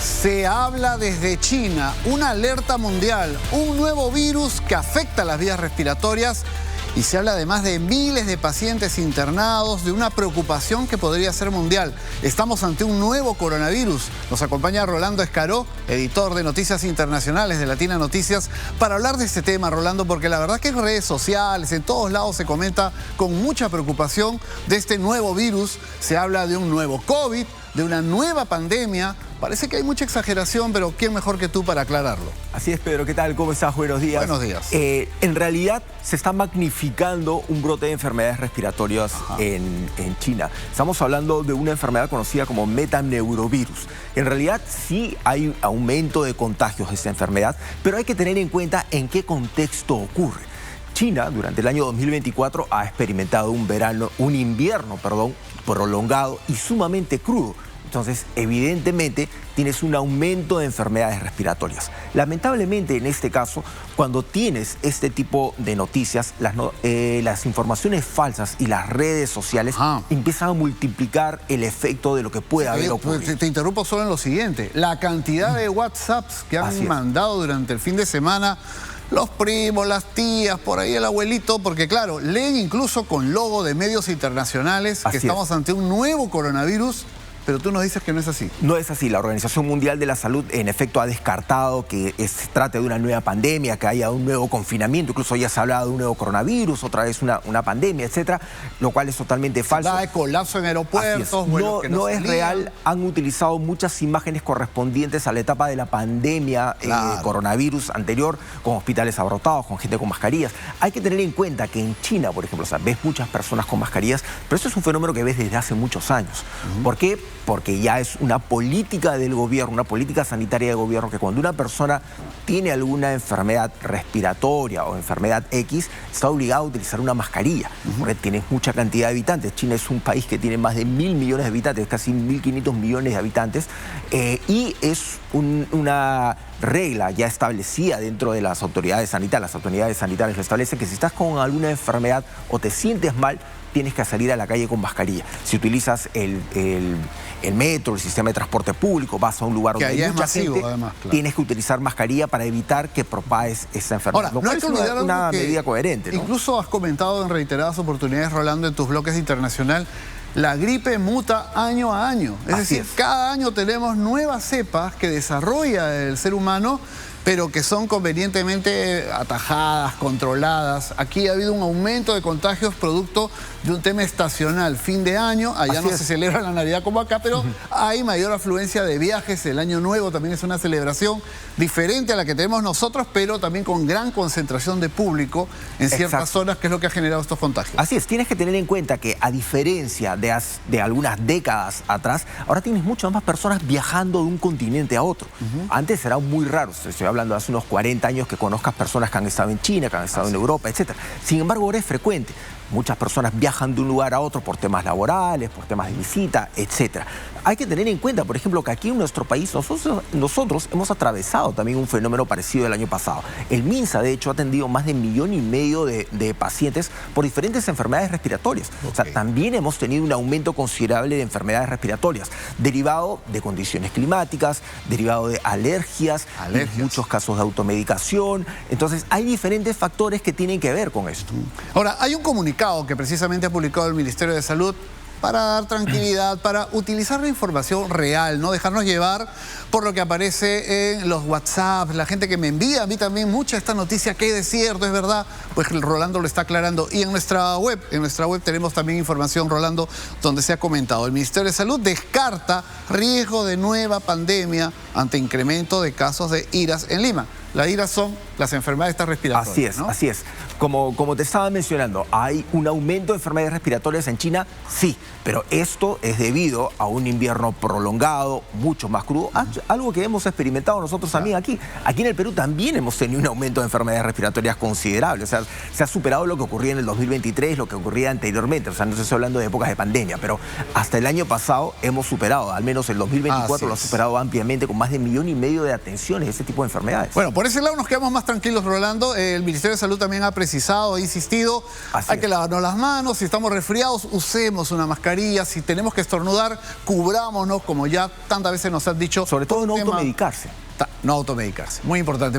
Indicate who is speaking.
Speaker 1: Se habla desde China, una alerta mundial, un nuevo virus que afecta las vías respiratorias y se habla además de miles de pacientes internados, de una preocupación que podría ser mundial. Estamos ante un nuevo coronavirus. Nos acompaña Rolando Escaró, editor de Noticias Internacionales de Latina Noticias, para hablar de este tema, Rolando, porque la verdad que en redes sociales, en todos lados se comenta con mucha preocupación de este nuevo virus. Se habla de un nuevo COVID, de una nueva pandemia. Parece que hay mucha exageración, pero ¿quién mejor que tú para aclararlo?
Speaker 2: Así es, Pedro. ¿Qué tal? ¿Cómo estás? Buenos días.
Speaker 1: Buenos días.
Speaker 2: En realidad se está magnificando un brote de enfermedades respiratorias en China. Estamos hablando de una enfermedad conocida como metaneurovirus. En realidad sí hay aumento de contagios de esta enfermedad, pero hay que tener en cuenta en qué contexto ocurre. China, durante el año 2024, ha experimentado un invierno prolongado y sumamente crudo. Entonces, evidentemente, tienes un aumento de enfermedades respiratorias. Lamentablemente, en este caso, cuando tienes este tipo de noticias, las informaciones falsas y las redes sociales empiezan a multiplicar el efecto de lo que puede haber ocurrido.
Speaker 1: Te interrumpo solo en lo siguiente. La cantidad de WhatsApps que han mandado durante el fin de semana los primos, las tías, por ahí el abuelito, porque claro, leen incluso con logo de medios internacionales que estamos ante un nuevo coronavirus. Pero tú nos dices que no es así.
Speaker 2: No es así. La Organización Mundial de la Salud, en efecto, ha descartado que se trate de una nueva pandemia, que haya un nuevo confinamiento. Incluso ya se ha hablado de un nuevo coronavirus, otra vez una pandemia, etcétera, lo cual es totalmente falso.
Speaker 1: Hay colapso en aeropuertos.
Speaker 2: No es real. Han utilizado muchas imágenes correspondientes a la etapa de la pandemia coronavirus anterior, con hospitales abarrotados, con gente con mascarillas. Hay que tener en cuenta que en China, por ejemplo, ves muchas personas con mascarillas, pero eso es un fenómeno que ves desde hace muchos años. ¿Por qué? Porque ya es una política del gobierno, una política sanitaria del gobierno, que cuando una persona tiene alguna enfermedad respiratoria o enfermedad X, está obligada a utilizar una mascarilla, porque tienes mucha cantidad de habitantes. China es un país que tiene más de 1.000 millones de habitantes, casi 1.500 millones de habitantes, y es una regla ya establecida dentro de las autoridades sanitarias. Las autoridades sanitarias lo establecen, que si estás con alguna enfermedad o te sientes mal, tienes que salir a la calle con mascarilla. Si utilizas el metro, el sistema de transporte público, vas a un lugar donde hay mucha gente, además, tienes que utilizar mascarilla para evitar que propagues esa enfermedad.
Speaker 1: Ahora, no hay que olvidar
Speaker 2: una medida coherente, ¿no?
Speaker 1: Incluso has comentado en reiteradas oportunidades, Rolando, en tus bloques internacional, la gripe muta año a año. Es decir, cada año tenemos nuevas cepas que desarrolla el ser humano, pero que son convenientemente atajadas, controladas. Aquí ha habido un aumento de contagios producto de un tema estacional. Fin de año, allá no se celebra la Navidad como acá, pero hay mayor afluencia de viajes. El Año Nuevo también es una celebración diferente a la que tenemos nosotros, pero también con gran concentración de público en ciertas zonas, que es lo que ha generado estos contagios.
Speaker 2: Así es, tienes que tener en cuenta que, a diferencia de algunas décadas atrás, ahora tienes muchas más personas viajando de un continente a otro. Antes era muy raro, estoy hablando de hace unos 40 años, que conozcas personas que han estado en China, que han estado en Europa, etc. Sin embargo, ahora es frecuente. Muchas personas viajan de un lugar a otro por temas laborales, por temas de visita, etc. Hay que tener en cuenta, por ejemplo, que aquí en nuestro país nosotros hemos atravesado también un fenómeno parecido el año pasado. El MINSA, de hecho, ha atendido más de 1,5 millones de pacientes por diferentes enfermedades respiratorias. O sea, también hemos tenido un aumento considerable de enfermedades respiratorias, derivado de condiciones climáticas, derivado de alergias, en muchos casos de automedicación. Entonces, hay diferentes factores que tienen que ver con esto.
Speaker 1: Ahora, hay un comunicado que precisamente ha publicado el Ministerio de Salud para dar tranquilidad, para utilizar la información real, no dejarnos llevar por lo que aparece en los WhatsApp, la gente que me envía a mí también mucha esta noticia, que es cierto, es verdad, pues Rolando lo está aclarando. Y en nuestra web tenemos también información, Rolando, donde se ha comentado. El Ministerio de Salud descarta riesgo de nueva pandemia ante incremento de casos de IRAS en Lima. Las IRAS son las enfermedades respiratorias.
Speaker 2: Así es, ¿no? Así es. Como te estaba mencionando, ¿hay un aumento de enfermedades respiratorias en China? Sí, pero esto es debido a un invierno prolongado, mucho más crudo, algo que hemos experimentado nosotros también aquí. Aquí en el Perú también hemos tenido un aumento de enfermedades respiratorias considerable. O sea, se ha superado lo que ocurría en el 2023, lo que ocurría anteriormente. O sea, no estoy hablando de épocas de pandemia, pero hasta el año pasado hemos superado, al menos el 2024 lo ha superado ampliamente, con más de 1,5 millones de atenciones de ese tipo de enfermedades.
Speaker 1: Bueno, por ese lado nos quedamos más tranquilos, Rolando. El Ministerio de Salud también ha precisado, ha insistido, hay que lavarnos las manos, si estamos resfriados, usemos una mascarilla, si tenemos que estornudar, cubrámonos, como ya tantas veces nos han dicho.
Speaker 2: Sobre todo no automedicarse.
Speaker 1: No automedicarse, muy importante.